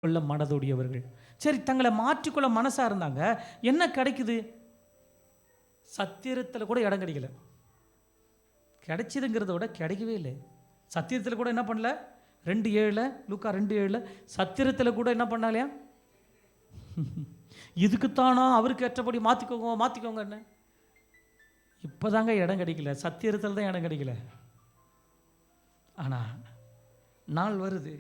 கொள்ள மனதுடையவர்கள். சரி, தங்களை மாற்றிக்கொள்ள மனசாக இருந்தாங்க. என்ன கிடைக்குது? சத்திரத்தில் கூட இடம் கிடைக்கல. கிடைச்சதுங்கிறத விட கிடைக்கவே இல்லை. சத்திரத்தில் கூட என்ன பண்ணல? 2:7 லூக்கா 2:7 சத்திரத்தில் கூட என்ன பண்ணலையா? இதுக்குத்தானா அவருக்கு ஏற்றபடி மாற்றிக்கோங்கன்னு. இப்போதாங்க இடம் கிடைக்கல, சத்திரத்தில் தான் இடம் கிடைக்கல. ஆனால் நாள் வருது.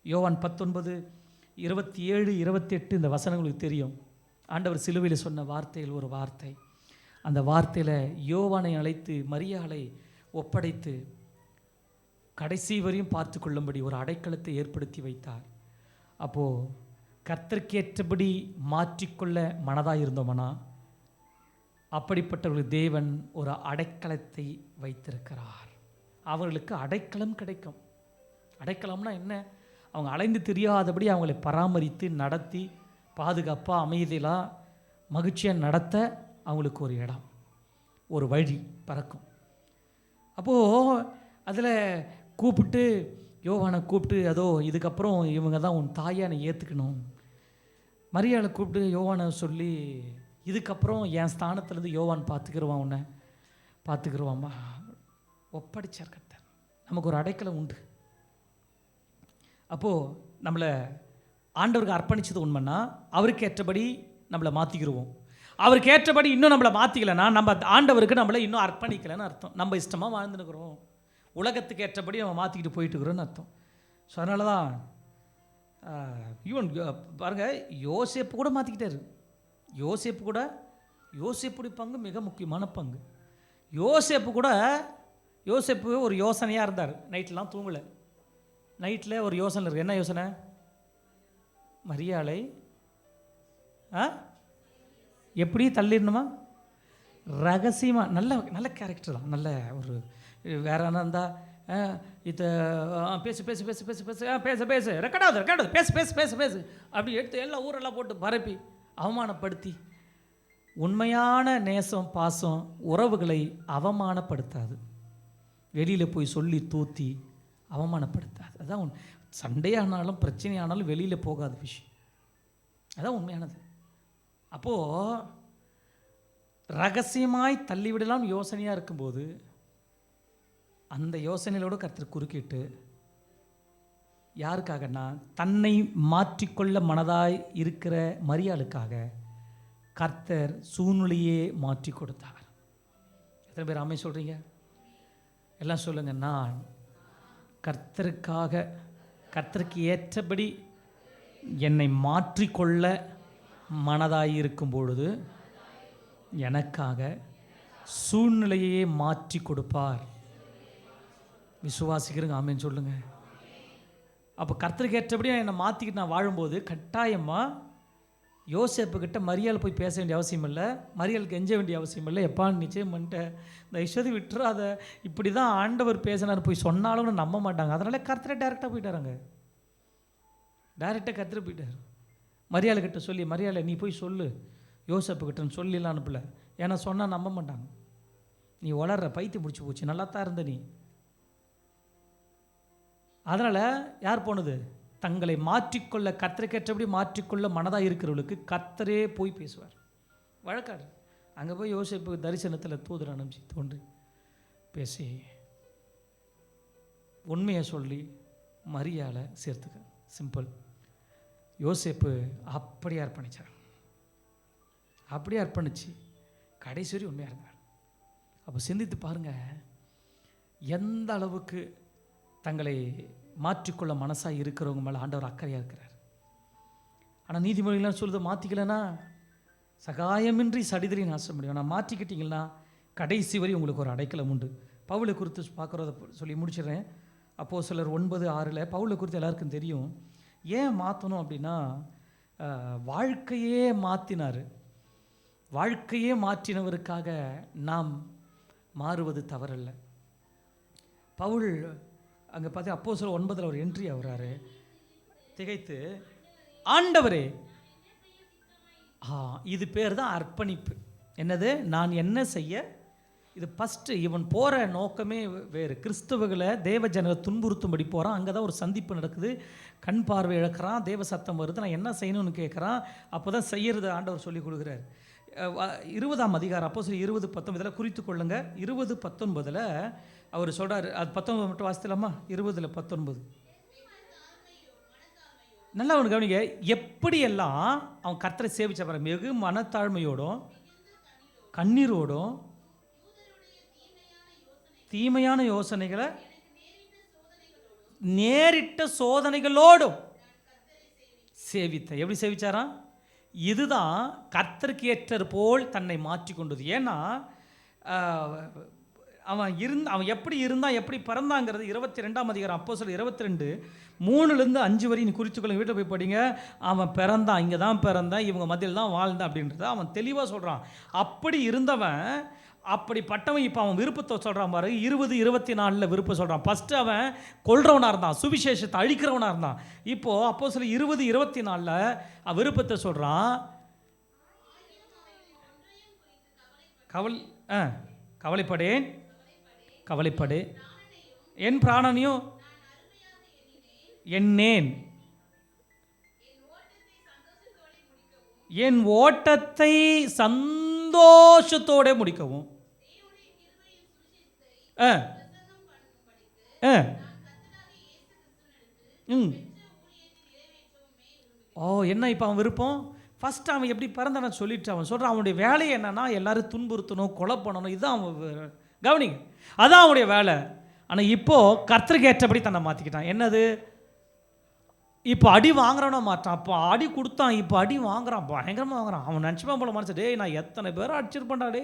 யோவான் 19:27-28 இந்த வசனங்களுக்கு தெரியும். ஆண்டவர் சிலுவையில் சொன்ன வார்த்தையில் ஒரு வார்த்தை. அந்த வார்த்தையில் யோவானை அழைத்து மரியாளை ஒப்படைத்து கடைசி வரையும் பார்த்து கொள்ளும்படி ஒரு அடைக்கலத்தை ஏற்படுத்தி வைத்தார். அப்போது கர்த்தருக்கேற்றபடி மாற்றிக்கொள்ள மனதாக இருந்தோம்னா அப்படிப்பட்டவர்கள் தேவன் ஒரு அடைக்கலத்தை வைத்திருக்கிறார். அவர்களுக்கு அடைக்கலம் கிடைக்கும். அடைக்கலம்னா என்ன? அவங்க அலைந்து தெரியாதபடி அவங்களை பராமரித்து நடத்தி பாதுகாப்பாக அமைதியெல்லாம் மகிழ்ச்சியாக நடத்த அவங்களுக்கு ஒரு இடம், ஒரு வழி பறக்கும். அப்போது அதில் கூப்பிட்டு யோவானை கூப்பிட்டு, அதோ இதுக்கப்புறம் இவங்க தான் உன் தாயானை ஏற்றுக்கணும். மரியாதை கூப்பிட்டு யோவானை சொல்லி, இதுக்கப்புறம் என் ஸ்தானத்துலேருந்து யோவான் பார்த்துக்கிடுவான், உன்னை பார்த்துக்கிடுவாம்மா ஒப்படைச்சார் கர்த்தர். நமக்கு ஒரு அடைக்கலம் உண்டு. அப்போது நம்மளை ஆண்டவருக்கு அர்ப்பணித்தது உண்மைன்னா அவருக்கு ஏற்றபடி நம்மளை மாற்றிக்கிடுவோம். அவருக்கு ஏற்றபடி இன்னும் நம்மளை மாற்றிக்கலைன்னா நம்ம ஆண்டவருக்கு நம்மளை இன்னும் அர்ப்பணிக்கலைன்னு அர்த்தம். நம்ம இஷ்டமாக வாழ்ந்துருக்குறோம், உலகத்துக்கு ஏற்றபடி நம்ம மாற்றிக்கிட்டு போயிட்டுருக்குறோன்னு அர்த்தம். ஸோ அதனால தான் ஈவன் பாருங்கள், யோசேப்பு கூட மாற்றிக்கிட்டாரு. யோசேப்புடைய பங்கு மிக முக்கியமான பங்கு. யோசேப்பு ஒரு யோசனையாக இருந்தார். நைட்லாம் தூங்கலை. நைட்டில் ஒரு யோசனை இருக்குது. என்ன யோசனை? மரியாளை எப்படி தள்ளிடணுமா? ரகசியமாக. நல்ல கேரக்டர் தான். நல்ல ஒரு வேற என்ன இருந்தால் இதை பேசு ரெக்கார்டாவது பேசு அப்படி எடுத்து எல்லாம் ஊரெல்லாம் போட்டு பரப்பி அவமானப்படுத்தி. உண்மையான நேசம் பாசம் உறவுகளை அவமானப்படுத்தாது. வெளியில் போய் சொல்லி தூத்தி அவமானப்படுத்தாது. அதான் சண்டையானாலும் பிரச்சனையானாலும் வெளியில் போகாத விஷயம். அதான் உண்மையானது. அப்போது ரகசியமாய் தள்ளிவிடலாம் யோசனையாக இருக்கும்போது அந்த யோசனையோடு கர்த்தர் குறுக்கிட்டு, யாருக்காகனா தன்னை மாற்றிக்கொள்ள மனதாய் இருக்கிற மரியாளுக்காக கர்த்தர் சூழ்நிலையே மாற்றி கொடுத்தார். எத்தனை பேர் ஆமை சொல்கிறீங்க? எல்லாம் சொல்லுங்கள். நான் கர்த்தருக்கு ஏற்றபடி என்னை மாற்றிக்கொள்ள மனதாயிருக்கும் பொழுது எனக்காக சூழ்நிலையே மாற்றி கொடுப்பார். விசுவாசிக்கிறங்க ஆமேன்னு சொல்லுங்கள். அப்போ கர்த்தருக்கு ஏற்றபடி என்னை மாற்றிக்கிட்டு நான் வாழும்போது கட்டாயமாக யோசேப்புக்கிட்ட மரியாதை போய் பேச வேண்டிய அவசியம் இல்லை, மரியாளுக்கு எஞ்ச வேண்டிய அவசியம் இல்லை. எப்பான்னு நிச்சயம் பண்ணிட்டேன், இந்த ஐஸ்வதி விட்டுறாத, இப்படி தான் ஆண்டவர் பேசினார் போய் சொன்னாலும் நம்ப மாட்டாங்க. அதனால் கர்த்தரை டைரெக்டாக போயிட்டாராங்க. டைரெக்டாக கர்த்தரை போயிட்டார். மரியாதைக்கிட்ட சொல்லி, மரியாதை நீ போய் சொல்லு யோசேப்புக்கிட்டன்னு சொல்லிலாம் அனுப்பல. ஏன்னா சொன்னால் நம்ப மாட்டாங்க. நீ வளர்ற பைத்தியம் முடிச்சு போச்சு, நல்லா தான் இருந்த நீ. அதனால் யார் போனது? தங்களை மாற்றிக்கொள்ள கர்த்தருக்கேற்றபடி மாற்றிக்கொள்ள மனதாக இருக்கிறவர்களுக்கு கர்த்தரே போய் பேசுவார். வழக்காடு அங்கே போய் யோசேப்பு தரிசனத்தில் தூதர் அனுப்பிச்சு தோன்றி பேசி உண்மையை சொல்லி மரியாதை சேர்த்துக்க. சிம்பிள். யோசேப்பு அப்படியே அர்ப்பணித்தார். அப்படியே அர்ப்பணித்து கடைசி வரை உண்மையாக இருந்தார். அப்போ சிந்தித்து பாருங்கள், எந்த அளவுக்கு தங்களை மாற்றிக்கொள்ள மனசாக இருக்கிறவங்க மேலே ஆண்டவர் அக்கறையாக இருக்கிறார். ஆனால் நீதிமொழிகள்லாம் சொல்லுது, மாற்றிக்கலன்னா சகாயமின்றி சடிதறி நாசம் முடியும். ஆனால் மாற்றிக்கிட்டிங்கன்னா கடைசி வரை உங்களுக்கு ஒரு அடைக்கலம் உண்டு. பவுலை குறித்து பார்க்குறத சொல்லி முடிச்சிடுறேன். அப்போஸ்தலர் 9:6 பவுலை குறித்து எல்லாருக்கும் தெரியும். ஏன் மாற்றணும் அப்படின்னா, வாழ்க்கையே மாற்றினார். வாழ்க்கையே மாற்றினவருக்காக நாம் மாறுவது தவறல்ல. பவுல் அங்கே பார்த்து அப்போஸ்தலர் 9 ஒரு என்ட்ரி ஆகுறாரு. திகைத்து, ஆண்டவரே, இது பேர் தான் அர்ப்பணிப்பு. என்னது? நான் என்ன செய்ய இது ஃபஸ்ட்டு இவன் போகிற நோக்கமே வேறு. கிறிஸ்தவர்களை தேவ ஜனங்களை துன்புறுத்தும்படி போகிறான். அங்கே தான் ஒரு சந்திப்பு நடக்குது. கண் பார்வை இழக்கிறான், தேவ சத்தம் வருது, நான் என்ன செய்யணும்னு கேட்குறான். அப்போ தான் செய்கிறது ஆண்டவர் சொல்லி கொடுக்குறார். 20ஆம் அதிகாரம் அப்போஸ்தலர் 20:19 குறித்து கொள்ளுங்க. 20:19 அவர் சொல்கிறார். அது 19 மட்டும் வாசித்தலாமா? 20:19 நல்லா அவனு கவனிங்க. எப்படியெல்லாம் அவன் கர்த்தரை சேவிச்ச பாரு, வெகு மனத்தாழ்மையோடும் கண்ணீரோடும் தீமையான யோசனைகளை நேரிட்ட சோதனைகளோடும் சேவித்த. எப்படி சேவிச்சாரா? இதுதான் கர்த்தருக்கு ஏற்றது போல் தன்னை மாற்றி கொண்டது. ஏன்னா அவன் எப்படி இருந்தான், எப்படி பிறந்தாங்கிறது 22ஆம் அதிகாரம் அப்போஸ்தலர் 22:3-5 வரை நீ குறித்துக்கொள்ள, வீட்டில் போய் படிங்க. அவன் பிறந்தான், இங்கே தான் பிறந்தான், இவங்க மத்தியில் தான் வாழ்ந்தான் அப்படின்றத அவன் தெளிவாக சொல்கிறான். அப்படி இருந்தவன், அப்படிப்பட்டவன் இப்போ அவன் விருப்பத்தை சொல்கிறான் பாரு. 20:24 விருப்பம் சொல்கிறான். ஃபஸ்ட்டு அவன் கொல்றவனாக இருந்தான், சுவிசேஷத்தை அழிக்கிறவனாக இருந்தான். இப்போது அப்போஸ்தலர் 20:24 விருப்பத்தை சொல்கிறான். கவலைப்படு, என் பிராணனையும் எண்ணேன், என் ஓட்டத்தை சந்தோஷத்தோட முடிக்கவும். என்ன இப்போ அவன் விருப்பம்? ஃபஸ்ட்டு அவன் எப்படி பிறந்தான சொல்லிட்டு அவன் சொல்கிறான். அவனுடைய வேலையை என்னன்னா, எல்லாரும் துன்புறுத்தணும், கொலை பண்ணணும். இதுதான் அவன் கவனிங்க, அதான் அவனுடைய வேலை. ஆனால் இப்போது கர்த்தருக்கு ஏற்றபடி தன்னை மாற்றிக்கிட்டான். என்னது? இப்போ அடி வாங்குறானோ மாட்டான். அப்போ அடி கொடுத்தான், இப்போ அடி வாங்குறான், பயங்கரமாக வாங்குறான். அவன் நினச்சிப்பா போல மனசு, டேய் நான் எத்தனை பேரை அடிச்சிருப்பேன்டா டே.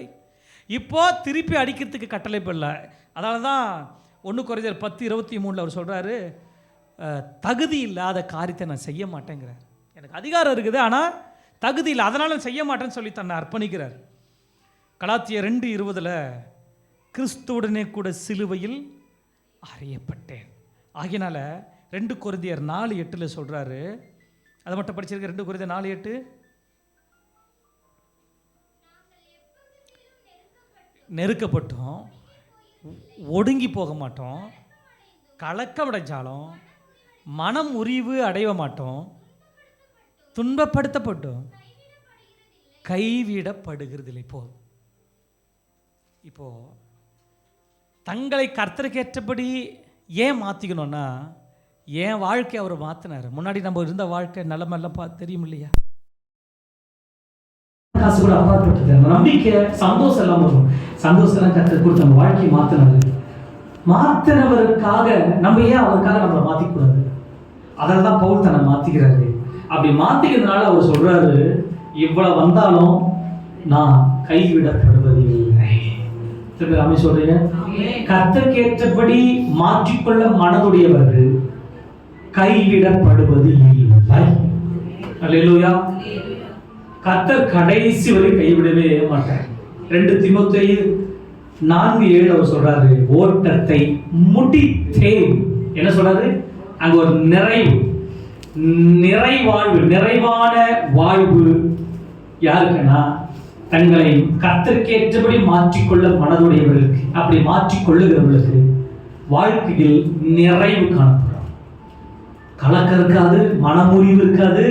இப்போ திருப்பி அடிக்கிறதுக்கு கட்டளை இல்லை. அதனால தான் 1 கொரிந்தியர் 10:23 அவர் சொல்கிறாரு, தகுதி இல்லாத காரியத்தை நான் செய்ய மாட்டேங்கிறார். எனக்கு அதிகாரம் இருக்குது, ஆனால் தகுதி இல்லை, அதனால் நான் செய்ய மாட்டேன்னு சொல்லி தன்னை அர்ப்பணிக்கிறார். கலாத்தியர் 2:20 கிறிஸ்துவுடனே கூட சிலுவையில் அறையப்பட்டேன். ஆகினால 2 கொரிந்தியர் 4:8 சொல்கிறாரு. அதை மட்டும் படிச்சிருக்க. 2 கொரிந்தியர் 4:8 நெருக்கப்பட்டோம், ஒடுங்கி போக மாட்டோம், கலக்கம் அடைஞ்சாலும் மனம் முறிவு அடைய மாட்டோம், துன்பப்படுத்தப்பட்டோம், கைவிடப்படுகிறதில்லை. இப்போ தங்களை கர்த்தருக்கு ஏற்றபடி ஏன் மாற்றிக்கணும்னா, என் வாழ்க்கை அவர் மாற்றினார். முன்னாடி நம்ம இருந்த வாழ்க்கை நிலமெல்லாம் தெரியும் இல்லையா? காசு கூட அப்பாற்பட்டது, நம்பிக்கை, சந்தோஷம் எல்லாம் வரும். சந்தோஷம் எல்லாம் கர்த்தர் கொடுத்து நம்ம வாழ்க்கையை மாற்றினவருக்காக நம்ம ஏன் அவருக்காக நம்மளை மாற்றிக்கூடாது? அதில் தான் பவுல் தன்னை மாற்றிக்கிறாரு. அப்படி மாற்றிக்கிறதுனால அவர் சொல்கிறாரு, இவ்வளவு வந்தாலும் நான் கைவிடப்படுவதில்லை. திரும்ப சொல்றீங்க, கர்த்தருக்கு ஏற்றபடி மாற்றிக்கொள்ள மனதுடையவர்கள் கைவிடப்படுவது இல்லை. அல்லேலூயா. கர்த்தர் கடைசி வரை கைவிடவே மாட்டார். 2 தீமோத்தேயு 4:7 அவர் சொல்றாரு, ஓட்டத்தை முடித்தேன். என்ன சொல்றாரு? அங்க ஒரு நிறைவாழ்வு, நிறைவான வாழ்வு யாருக்குன்னா, தங்களை கர்த்தருக்கேற்றபடி மாற்றிக்கொள்ள மனதுடையவர்களுக்கு. அப்படி மாற்றிக்கொள்ளுகிறவர்களுக்கு வாழ்க்கையில் நிறைவு காணப்படும். கலக்கம் இருக்காது, மனமுறிவு இருக்காது.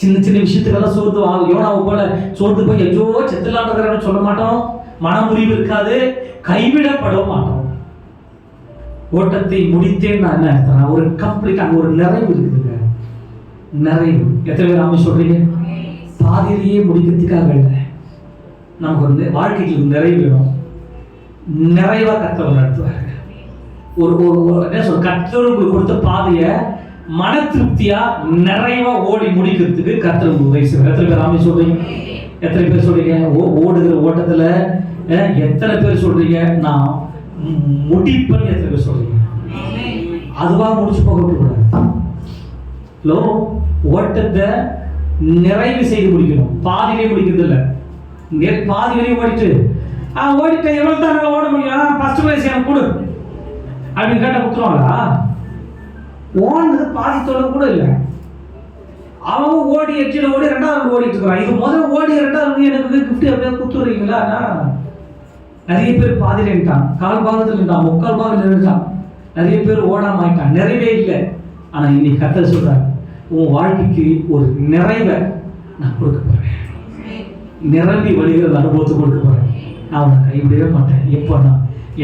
சின்ன சின்ன விஷயத்துக்கெல்லாம் சோர்ந்து யோனாவை போல சோர்ந்து போய் ஐயோ செத்துலான்னு சொல்ல மாட்டோம். மனமுறிவு இருக்காது, கைவிடப்பட மாட்டோம். ஓட்டத்தை முடித்தேன் நான் என்ன, ஒரு கம்ப்ளீட், அங்கே ஒரு நிறைவு இருக்குதுங்க. நிறைவு. எத்தனை பேர் ஆமே சொல்றீங்க? பாதியிலேயே முடிக்கிறதுக்காக இல்லை, நமக்கு ஒரு வாழ்க்கைக்கு நிறைவு வேணும். நிறைவா கர்த்தர் நடத்துவார். ஒரு என்ன சொல்ற, கர்த்தர் உங்களுக்கு கொடுத்த பாதையை மன திருப்தியா நிறைவா ஓடி முடிக்கிறதுக்கு கர்த்தர் உதவி செய்வார். எத்தனை பேர் ஆமே சொல்றீங்க? எத்தனை பேர் சொல்றீங்க? ஓடுகிற ஓட்டத்துல எத்தனை பேர் சொல்றீங்க நான் முடிப்பேன்னு? எத்தனை பேர் சொல்றீங்க? அதுவா முடிச்சு போக கூடாது. ஓட்டத்தை நிறைவு செய்து முடிக்கணும். பாதியிலே முடிக்கிறது இல்லை. பாதி வரையும் ஓடிட்டு எவ்வளவு தான் ஓட முடியும், ஃபர்ஸ்ட் பிரைஸ் எனக்கு கொடு அப்படின்னு கேட்ட கொடுத்துருவாங்களா? ஓடுறது பாதி தொழில் கூட இல்லை. அவன் ஓடி எச்சில் ஓடி 2வது ஓடிட்டு இருக்கிறான். இது முதல்ல ஓடி 2வது எனக்கு கிஃப்ட் அப்படியே கொடுத்துடுறீங்களா? நிறைய பேர் பாதியில நின்றான், கால் பாகத்தில் நின்றான், முக்கால் பாகத்தில் நின்றான். நிறைய பேர் ஓடாம ஆயிட்டான், நிறைவே இல்லை. ஆனா இன்னைக்கு கர்த்தர் சொல்றார், உன் வாழ்க்கைக்கு ஒரு நிறைவை நான் கொடுக்க போறேன், நிரம்பி வழிகிற அனுபவத்தை கொடுக்க போறேன். நான் உன்னை கைவிடவே மாட்டேன். எப்போனா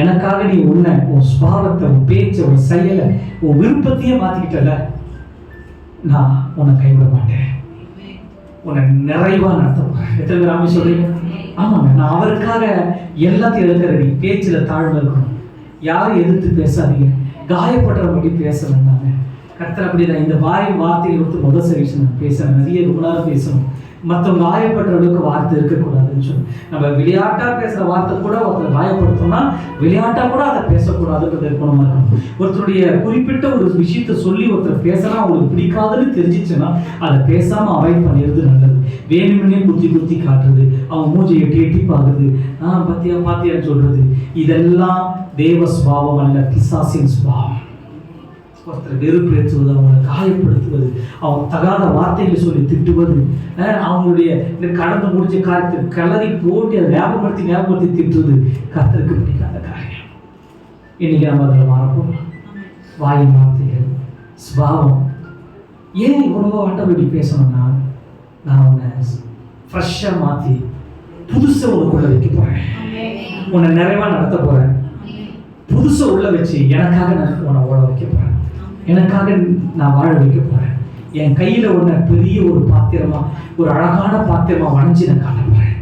எனக்காக நீ உன்னை, உன் சுபாவத்தை, உன் பேச்சை, உன் செயலை, உன் விருப்பத்தையே மாத்திக்கிட்டல, நான் உன்னை கைவிட மாட்டேன், உன்னை நிறைவா நடத்த போறேன். எத்தனை பேர் ஆமென் சொல்றீங்க? ஆமாங்க, நான் அவருக்காக எல்லாத்தையும் எழுதுறேன். பேச்சுல தாழ்மை இருக்கணும், யாரும் எதிர்த்து பேசாதீங்க, காயப்படுறவங்க பேசணும். நாங்க கர்த்தர் அப்படிதான் இந்த வார்த்தையை கொடுத்து முதல் சர்வீஸ் நான் பேசுறேன், நிறைய ரொம்ப நேரம் பேசணும். மற்றவங்க காயப்படுறவங்களுக்கு வார்த்தை இருக்கக்கூடாதுன்னு சொல்லி, நம்ம விளையாட்டா பேசுற வார்த்தை கூட ஒருத்தர் காயப்படுத்தோம்னா விளையாட்டா கூட அதை பேசக்கூடாதுன்றது இருக்கணுமா இருக்கணும். ஒருத்தருடைய குறிப்பிட்ட ஒரு விஷயத்த சொல்லி ஒருத்தர் பேசினா அவங்களுக்கு பிடிக்காதுன்னு தெரிஞ்சிச்சுன்னா அதை பேசாம அவாய்ட் பண்ணிடுறது நல்லது. வேணும்னே குத்தி காட்டுறது, அவங்க மூஞ்சை எட்டி பார்க்குறது, பாத்தியான்னு சொல்றது, இதெல்லாம் தேவ சுபாவம் அல்ல, பிசாசின் சுபாவம். ஒருத்தர் வெறுப்பேற்றுவது, அவங்களை காயப்படுத்துவது, அவங்க தகாத வார்த்தைகளை சொல்லி திட்டுவது, அவங்களுடைய இந்த கடந்து முடிச்ச காரியத்தை கிளறி போட்டு அதை ஞாபகப்படுத்தி திட்டுவது கர்த்தருக்கு பிடிக்காத காரியம். இன்னைக்கு நம்ம அதில் மாறப்போம். வாயின் வார்த்தைகள், சுபாவம். ஏன் இவ்வளவோ ஆட்டோபடி பேசணும்னா, நான் உன்னை ஃப்ரெஷ்ஷாக மாற்றி புதுசாக உனக்குள்ள வைக்க போகிறேன், உன்னை நிறைவாக நடத்த போகிறேன், புதுசாக உள்ள வச்சு எனக்காக நான் உன்னை ஓட வைக்க போகிறேன், எனக்காக நான் வாழ வைக்க போறேன். என் கையில ஒண்ணு பெரிய ஒரு பாத்திரமா, ஒரு அழகான பாத்திரமா வளைஞ்சு நான் காட்ட போறேன்.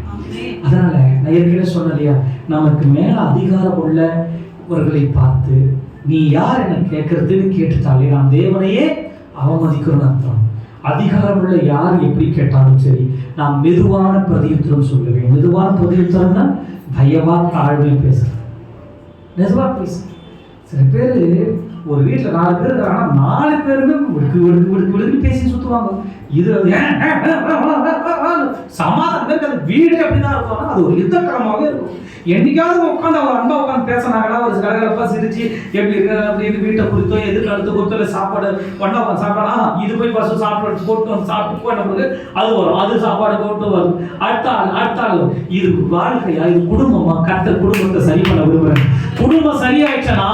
அதனால நான் ஏற்கனவே சொன்னேன் இல்லையா, நமக்கு மேல அதிகாரம் உள்ளவர்களை பார்த்து நீ யார் என்ன கேட்கறதுன்னு கேட்டுட்டாலே நான் தேவனையே அவமதிக்கிறோன்னு அர்த்தம். அதிகாரம் உள்ள யார் எப்படி கேட்டாலும் சரி, நான் மெதுவான பிரதியுத்தரம் சொல்லுவேன். மெதுவான பிரதியுத்தரம்னா தயவா தாழ்மையை பேசுறேன், மெதுவா பேசு. சில பேர் ஒரு வீட்டில் 4 பேர் இருக்காங்கன்னா 4 பேருமே விடுக்கு பேசி சுற்றுவாங்க. இது சமாதானம் வீடு அப்படிதான் இருக்கும், அது ஒரு யுத்தகரமாகவே இருக்கும். என்னைக்காவது உட்காந்து அவங்க அன்பா உட்காந்து பேசினாங்களா, ஒரு கலகலப்பா சிரிச்சு எப்படி இருக்கு அப்படின்னு வீட்டை குறித்தோ எதிர்காலத்து குறித்தோ சாப்பாடு ஒன்றா உட்காந்து சாப்பிடலாம், இது போய் பசு சாப்பிட்டு போட்டு வந்து சாப்பிட்டு போயிடும்போது அது வரும், அது சாப்பாடு போட்டு வரும். அடுத்த ஆள் இது வாழ்க்கையா, இது குடும்பமா? கர்த்தர் குடும்பத்தை சரி பண்ண விரும்புறேன். குடும்பம் சரியாயிடுச்சுன்னா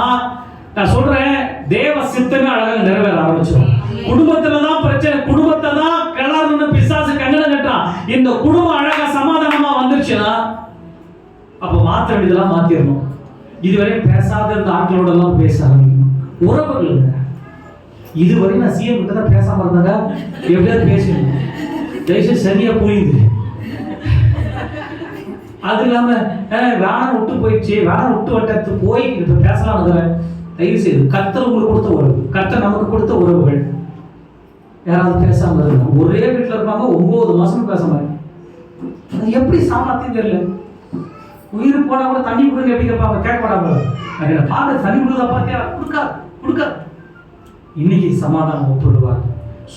நான் சொல்றேன், தேவ சித்தமே அழகாக நிறைவேற ஆரம்பிச்சிடும். குடும்பத்துலதான் பிரச்சனை, குடும்பத்தை தான் கிளறணும்னு பிசாசு கங்கணம் கட்டான். இந்த குடும்பம் அழகா சமாதானமா வந்துருச்சுன்னா அப்ப மாற்ற வேண்டியதெல்லாம் மாத்திரணும். இதுவரை பேசாத இருந்த ஆட்களோட எல்லாம் பேச ஆரம்பிக்கணும். உறவுகளுங்க, இதுவரை நான் சிஎம் கிட்ட தான் பேசாம இருந்தாங்க, எப்படியாவது பேசணும். தயவுசெய்து சரியா புரியுது. அது இல்லாம வேணாம் விட்டு போயிடுச்சு, வேணாம் விட்டு வட்டத்து போய் இப்ப பேசலாம். தயவு செய்து கர்த்தர் உங்களுக்கு கொடுத்த உறவு, கர்த்தர் நமக்கு கொடுத்த உறவுகள் யாராவது பேசாம இருந்தாங்க. ஒரே வீட்டில் இருப்பாங்க, 9 மாசம் பேசாம, அது எப்படி சாமாத்தியம் தெரியல. உயிர் போனா கூட தண்ணி கொடுங்க எப்படி கேட்பாங்க, கேட்க மாட்டாங்க. பார்க்க தண்ணி கொடுத்தா பார்த்தியா, கொடுக்க. இன்னைக்கு சமாதானம் ஒப்புடுவார்.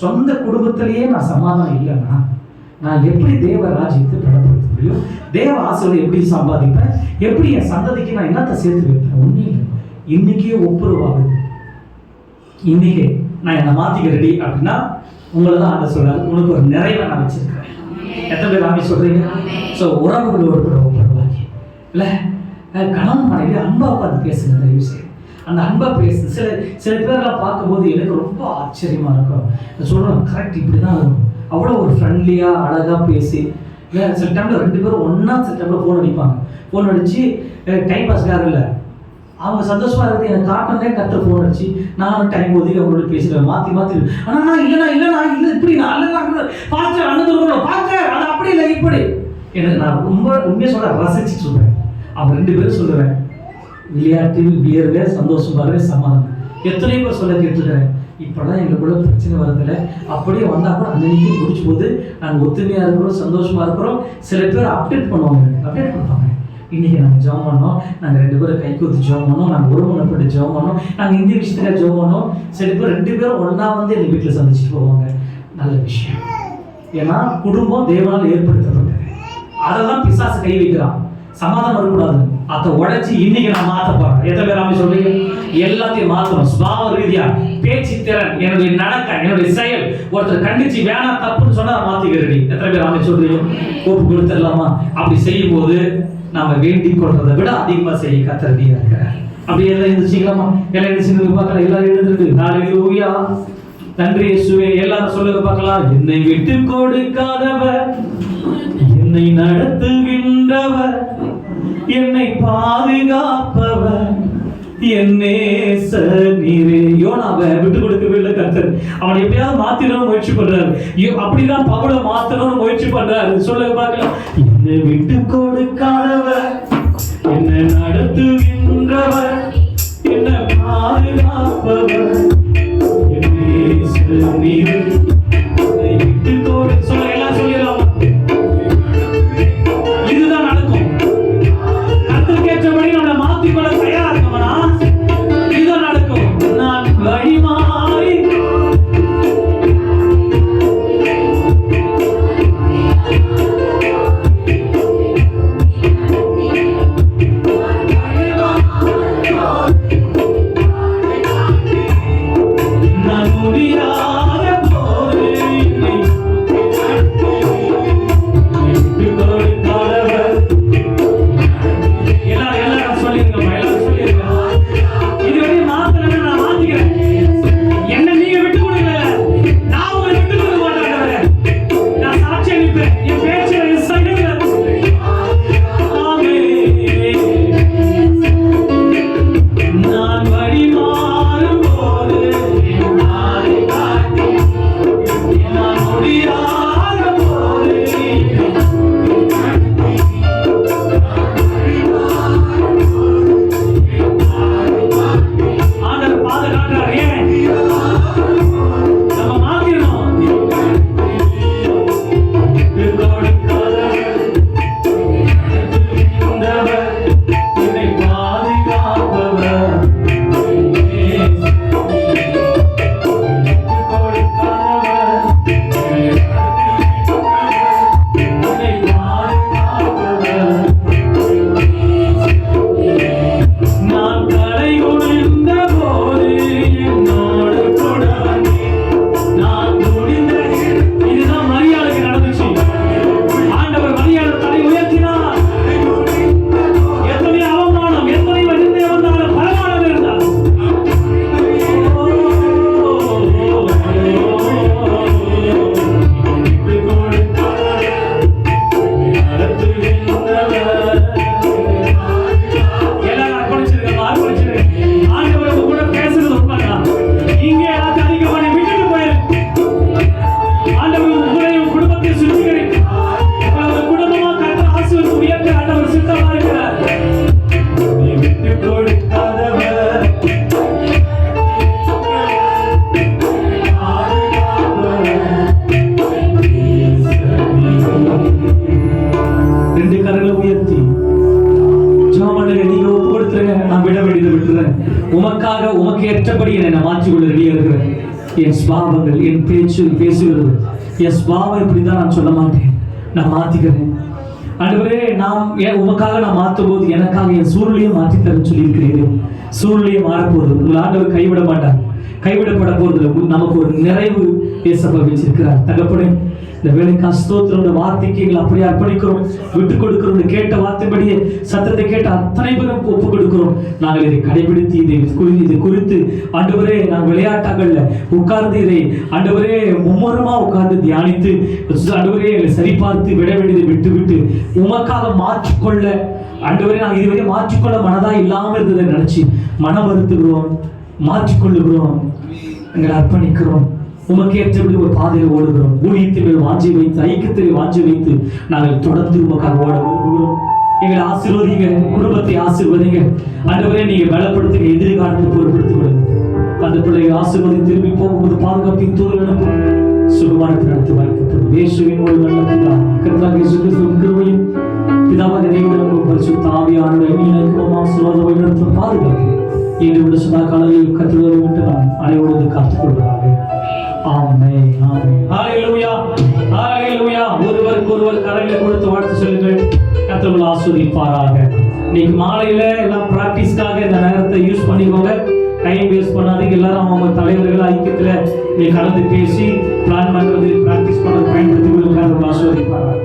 சொந்த குடும்பத்திலேயே நான் சமாதானம் இல்லைன்னா நான் எப்படி தேவ ராஜ்யத்தை பலப்படுத்த முடியும்? தேவ ஆசைகளை எப்படி சம்பாதிப்பேன்? எப்படி என் சந்ததிக்கு நான் என்னத்தை சேர்த்து வைப்பேன்? ஒன்றும் இல்லை. இன்னைக்கே ஒப்புரவாகுது. இன்னைக்கே நான் என்னை மாத்திக்க ரெடி அப்படின்னா உங்களை தான் ஆண்ட சொல்றாரு, உனக்கு ஒரு நிறைவை நான் வச்சிருக்கிறேன். எத்தனை பேர் ஆண்டி சொல்றீங்க? ஸோ உறவுகளோடு கூட ஒப்புரவாகி இல்லை, கணவன் மனைவி அன்பா உட்காந்து பேசுங்க. தயவு செய்து அந்த அன்பா பேசு. சில பேரெல்லாம் பார்க்கும்போது எனக்கு ரொம்ப ஆச்சரியமா இருக்கும். சொல்றேன், கரெக்ட் இப்படிதான் இருக்கும். அவ்வளோ ஒரு ஃப்ரெண்ட்லியாக அழகாக பேசி, இல்லை சில டைமில் 2 பேரும் ஒன்றா சில டைமில் ஃபோன் அடிப்பாங்க. ஃபோன் அடித்து டைம் பாஸ்க்காக இல்லை, அவங்க சந்தோஷமாக இருக்குது எனக்கு காட்டனே கர்த்தர் ஃபோன் அடிச்சு நானும் டைம் ஒதுக்கி அவங்களோட பேசுகிறேன். மாற்றி ஆனால் இல்லைண்ணா இப்படி நான் பார்த்து அண்ணன் பார்த்து அது அப்படி இல்லை இப்படி. எனக்கு நான் ரொம்ப உண்மையாக சொல்ல ரசிச்சு சொல்கிறேன். அவங்க 2 பேரும் சொல்லுவேன், விளையாட்டில் வியர்வே சந்தோஷமாகவே சமாதானம். எத்தனை பேர் சொல்ல கேட்டுருக்கிறேன். இப்போலாம் எங்களுக்குள்ள பிரச்சனை வரதில்லை, அப்படியே வந்தால் கூட அன்னைக்கு முடிச்சு போது நாங்கள் ஒத்துமையாக இருக்கிறோம், சந்தோஷமாக இருக்கிறோம். சில பேர் அப்டேட் பண்ணுவாங்க. இன்னைக்கு நாங்கள் ஜெபம் பண்ணோம், நாங்கள் 2 பேரும் கை கூத்து ஜெபம் பண்ணோம், நாங்கள் ஒருமுனைப்பட்டு ஜெபம் பண்ணோம், நாங்கள் இந்த விஷயத்துக்காக ஜெபம் பண்ணோம். சில பேர் 2 பேரும் ஒன்றா வந்து எங்கள் வீட்டில் சந்திச்சுட்டு போவாங்க. நல்ல விஷயம். ஏன்னா குடும்பம் தேவனால் ஏற்படுத்தப்பட்டது. அதை தான் பிசாசு கை வைக்கிறான். சமாதானம் வரக்கூடாது, அதை உடைச்சி இன்னைக்கு நான் மாற்ற போறேன். எத்தனை பேர் ஆமென் சொல்றீங்க? எல்லாத்தையும் மாற்றணும். சுபாவ ரீதியா, பேச்சு திறன், என்னுடைய நடக்க, என்னுடைய செயல். ஒருத்தர் கண்டிச்சு வேணாம் தப்புன்னு சொன்னா மாத்திக்கிறேன். எத்தனை பேர் ஆமென் சொல்றீங்க? கோப்பு கொடுத்துடலாமா? அப்படி செய்யும் போது நாம வேண்டிக் கொள்றதை விட அதிகமா செய்ய கர்த்தர் ரெடியா இருக்கிறார். அப்படி எல்லாம் எழுந்துச்சிக்கலாமா? எல்லாம் எழுந்துச்சு பார்க்கலாம். எல்லாரும் எழுந்துருக்கு. ஹல்லேலூயா, நன்றி இயேசுவே. எல்லாரும் சொல்லுங்க பார்க்கலாம். என்னை விட்டு கொடுக்காதவர், என்னை நடத்துகின்றவர், என்னை பாதுகாப்பவர், என் நேசர் நீரே. யோனாவை விட்டு கொடுக்கவே இல்லை கர்த்தர். அவனை எப்படியாவது மாத்திரணும் முயற்சி பண்றாரு. அப்படிதான் பவுலை மாத்தணும்னு முயற்சி பண்றாரு. சொல்லுங்க பார்க்கலாம். என்னை விட்டு கொடுக்காதவர், என்னை நடத்துகின்றவர், என்னை பாதுகாப்பவர், என் நேசர் நீரே. என்னை விட்டு கொடு. சொல்ல எல்லாம் சொல்லிடலாம். இதுதான் நடக்கும். கர்த்தர் கேட்டபடி நம்மளை மாத்திக்கொள்ள தயாரா இருக்கோம்னா இதுதான் நடக்கும். நான் வழிமாறி நான் முடியாத போது எல்லாரும் சொல்லிருக்கோம். எல்லாரும் சொல்லிருக்கோம். இதுவரை மாத்திரமே நான் மாத்திக்கிறேன். என்ன நீங்க விட்டு கொடுக்கல, நான் உங்களை விட்டு கொடுக்க மாட்டேன். நான் சாட்சி அளிப்பேன். என் பேச்சில் என் செயல்ல நான் வழி மாறும் போது நாளை காட்டி நான் முடியாத போது ஆண்டவர் பாதுகாக்கிறார். ஏன் நம்ம மாத்திரணும். என்னை பாதுகாப்பவர், நான் தலை குனிந்த போது என்னோடு கூட நான் குனிந்த. இதுதான் மரியாதைக்கு நடந்துச்சு. ஆண்டவர் மரியாதை தலை உயர்த்தினார். எத்தனை அவமானம், எத்தனை வழிந்தே வந்தாலும் பரவாயில்லை இருந்தார். எல்லாரும் அர்ப்பணிச்சிருக்கோம். ஆண்டவர் உங்க கூட பேசுறது உண்மைதான். இங்கே எல்லாத்தையும் அதிக பண்ணி விட்டுட்டு போயிரு. ஆண்டவர் உங்களையும் குடும்பத்தையும் சுத்திகரித்து உங்களோட குடும்பமா கர்த்தர் ஆசீர்வதித்து உயர்த்த ஆண்டவர் சித்தமா இருக்கிறார். நீ விட்டு கொடுக்காதவர், ரெண்டு கரங்களை உயர்த்தி ஜாமனுக்கு நீங்க ஒப்பு கொடுத்துருங்க. நான் விட வேண்டியதை விட்டுறேன். உமக்காக உமக்கு ஏற்றபடி என்னை நான் மாற்றிக்கொள்ள ரெடியா இருக்கிறேன். என் ஸ்வாபங்கள், என் பேச்சு பேசுகிறது, என் ஸ்வாபம் இப்படிதான் நான் சொல்ல மாட்டேன். நான் மாத்திக்கிறேன். ஆண்டவரே, உமக்காக நான் மாற்றும் போது எனக்காக என் சூழ்நிலையை மாற்றித்தரேன்னு சொல்லியிருக்கிறீர்கள். சூழ்நிலையை மாறப்போகுது. உங்கள் ஆண்டவர் கைவிட மாட்டார். கைவிடப்பட போகிறது. நமக்கு ஒரு நிறைவு ஏசப்பா வச்சிருக்கிறார். தகப்பனே, இந்த வேலைக்கு ஸ்தோத்திரம். வார்த்தைக்கு எங்களை அப்படியே அர்ப்பணிக்கிறோம், விட்டு கொடுக்கிறோம். கேட்ட வார்த்தைப்படியே சத்தத்தை கேட்ட அத்தனை பேரும் ஒப்பு கொடுக்கிறோம். நாங்கள் இதை கடைபிடித்து இதை குறித்து ஆண்டவரே நாங்கள் விளையாட்டாகல உட்கார்ந்து இதை ஆண்டவரே மும்முரமா உட்கார்ந்து தியானித்து ஆண்டவரே எங்களை சரிபார்த்து விட வேண்டியதை விட்டு உமக்காக மாற்றிக்கொள்ள ஆண்டவரே நாங்கள் இதுவரை மாற்றிக்கொள்ள மனதா இல்லாமல் இருந்ததை நினைச்சு மனம் வருத்துகிறோம், மாற்றிக்கொள்ளுகிறோம், எங்களை அர்ப்பணிக்கிறோம். உமக்கு ஏற்றபடி ஒரு பாதையில் ஓடுகிறோம். ஊழியத்தில் வாஞ்சி வைத்து, ஐக்கியத்தில் வாஞ்சி வைத்து நாங்கள் தொடர்ந்து உமக்காக ஓட விரும்புகிறோம். எங்களை ஆசீர்வதிங்க, குடும்பத்தை ஆசீர்வதிங்க. ஆண்டவரே, நீங்க பலப்படுத்துங்க, எதிர்காலத்தை பொருட்படுத்தி விடுங்க. அந்த பிள்ளைகள் ஆசீர்வதி திரும்பி போகும்போது பாதுகாப்பின் தூதர் அனுப்பும் சுகமானத்தை நடத்தி வாய்க்கப்படும். இயேசுவின் மூலம் நல்ல பிதா, கர்த்தராகிய இயேசு கிறிஸ்துவின் கிருபையும் பிதாவாகிய தேவனுடைய பரிசுத்த ஆவியானவருடைய இணையற்ற ஆசீர்வாதம் வழிநடத்தும் பாதுகாப்பு இன்று உள்ள சதா காலங்களில் கர்த்தரை விட்டு நான் அனைவரோடு காத்துக்கொள்வதாக. ஆமென், ஆமென். ஹல்லேலூயா, ஹல்லேலூயா. ஒருவருக்கு கரங்களை கொடுத்து வாழ்த்து சொல்லுங்கள். கர்த்தர் ஆசீர்வதிப்பாராக. இன்னைக்கு மாலையில எல்லாம் பிராக்டிஸ்க்காக இந்த நேரத்தை யூஸ் பண்ணிக்கோங்க. டைம் வேஸ்ட் பண்ணாதீங்க. எல்லாரும் அவங்க தலைவர்கள் ஐக்கியத்துல நீ கலந்து பேசி பிளான் பண்றது, பிராக்டிஸ் பண்றது பயன்படுத்தி ஆசீர்வதிப்பாராக.